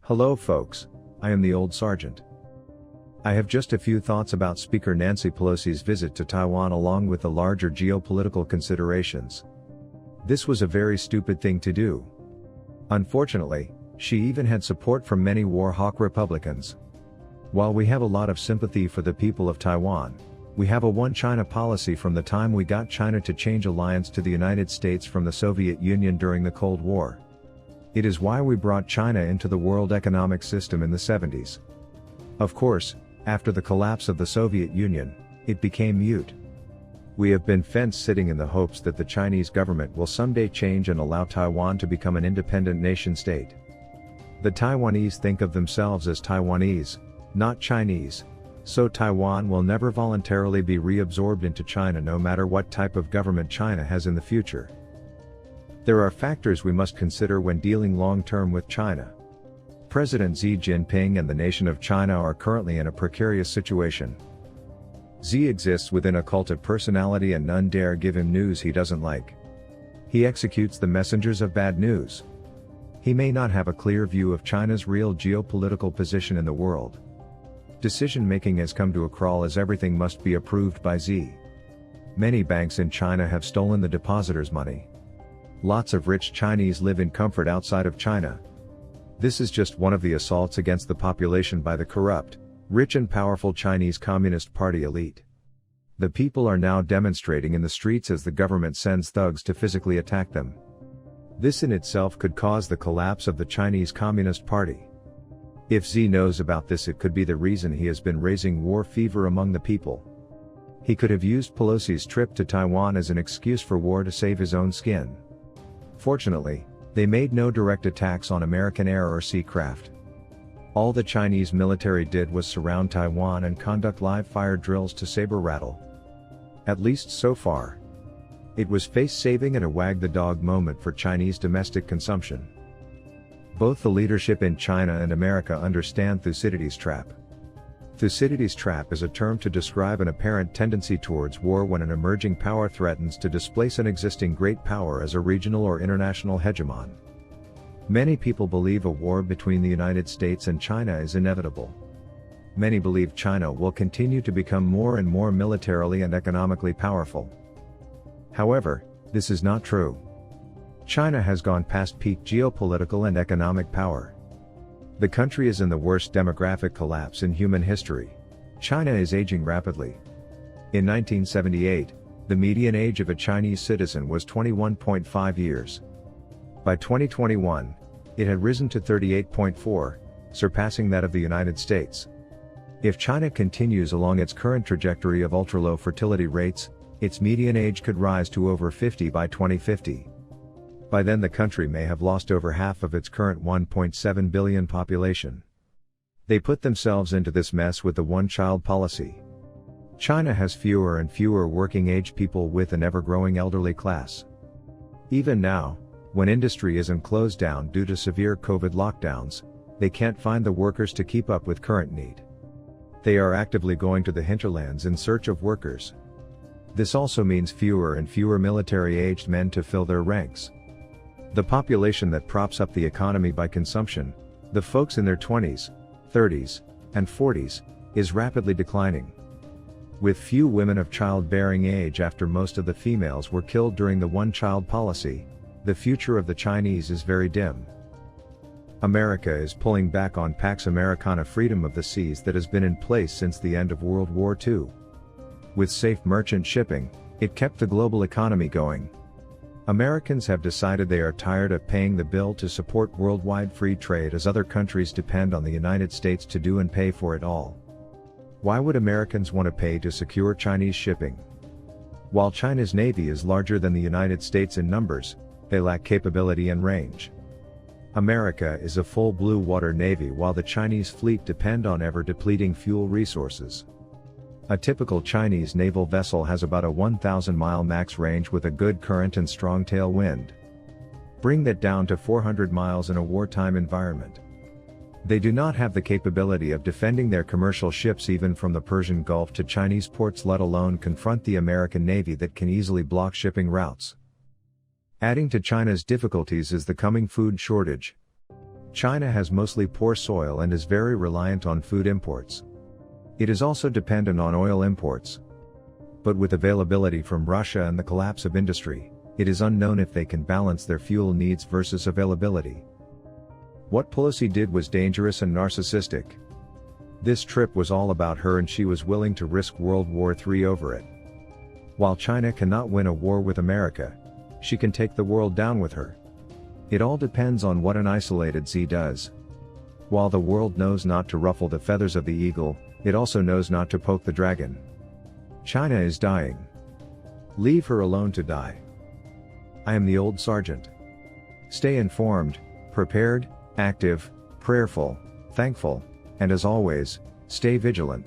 Hello folks, I am the old sergeant. I have just a few thoughts about Speaker Nancy Pelosi's visit to Taiwan along with the larger geopolitical considerations. This was a very stupid thing to do. Unfortunately, she even had support from many war hawk Republicans. While we have a lot of sympathy for the people of Taiwan, we have a one China policy from the time we got China to change alliance to the United States from the Soviet Union during the Cold War. It is why we brought China into the world economic system in the 70s. Of course, after the collapse of the Soviet Union, it became mute. We have been fence-sitting in the hopes that the Chinese government will someday change and allow Taiwan to become an independent nation-state. The Taiwanese think of themselves as Taiwanese, not Chinese, so Taiwan will never voluntarily be reabsorbed into China no matter what type of government China has in the future. There are factors we must consider when dealing long-term with China. President Xi Jinping and the nation of China are currently in a precarious situation. Xi exists within a cult of personality and none dare give him news he doesn't like. He executes the messengers of bad news. He may not have a clear view of China's real geopolitical position in the world. Decision-making has come to a crawl as everything must be approved by Xi. Many banks in China have stolen the depositors' money. Lots of rich Chinese live in comfort outside of China. This is just one of the assaults against the population by the corrupt, rich and powerful Chinese Communist Party elite. The people are now demonstrating in the streets as the government sends thugs to physically attack them. This in itself could cause the collapse of the Chinese Communist Party. If Xi knows about this, it could be the reason he has been raising war fever among the people. He could have used Pelosi's trip to Taiwan as an excuse for war to save his own skin. Fortunately, they made no direct attacks on American air or sea craft. All the Chinese military did was surround Taiwan and conduct live fire drills to saber rattle. At least so far. It was face-saving and a wag the dog moment for Chinese domestic consumption. Both the leadership in China and America understand Thucydides' trap. Thucydides' trap is a term to describe an apparent tendency towards war when an emerging power threatens to displace an existing great power as a regional or international hegemon. Many people believe a war between the United States and China is inevitable. Many believe China will continue to become more and more militarily and economically powerful. However, this is not true. China has gone past peak geopolitical and economic power. The country is in the worst demographic collapse in human history. China is aging rapidly. In 1978, the median age of a Chinese citizen was 21.5 years. By 2021, it had risen to 38.4, surpassing that of the United States. If China continues along its current trajectory of ultra-low fertility rates, its median age could rise to over 50 by 2050. By then the country may have lost over half of its current 1.7 billion population. They put themselves into this mess with the one-child policy. China has fewer and fewer working-age people with an ever-growing elderly class. Even now, when industry isn't closed down due to severe COVID lockdowns, they can't find the workers to keep up with current need. They are actively going to the hinterlands in search of workers. This also means fewer and fewer military-aged men to fill their ranks. The population that props up the economy by consumption, the folks in their 20s, 30s, and 40s, is rapidly declining. With few women of childbearing age after most of the females were killed during the one-child policy, the future of the Chinese is very dim. America is pulling back on Pax Americana freedom of the seas that has been in place since the end of World War II. With safe merchant shipping, it kept the global economy going. Americans have decided they are tired of paying the bill to support worldwide free trade as other countries depend on the United States to do and pay for it all. Why would Americans want to pay to secure Chinese shipping? While China's navy is larger than the United States in numbers, they lack capability and range. America is a full blue water navy while the Chinese fleet depend on ever-depleting fuel resources. A typical Chinese naval vessel has about a 1,000-mile max range with a good current and strong tailwind. Bring that down to 400 miles in a wartime environment. They do not have the capability of defending their commercial ships even from the Persian Gulf to Chinese ports, let alone confront the American Navy that can easily block shipping routes. Adding to China's difficulties is the coming food shortage. China has mostly poor soil and is very reliant on food imports. It is also dependent on oil imports. But with availability from Russia and the collapse of industry, it is unknown if they can balance their fuel needs versus availability. What Pelosi did was dangerous and narcissistic. This trip was all about her and she was willing to risk World War III over it. While China cannot win a war with America, she can take the world down with her. It all depends on what an isolated Z does. While the world knows not to ruffle the feathers of the eagle, it also knows not to poke the dragon. China is dying. Leave her alone to die. I am the old sergeant. Stay informed, prepared, active, prayerful, thankful, and as always, stay vigilant.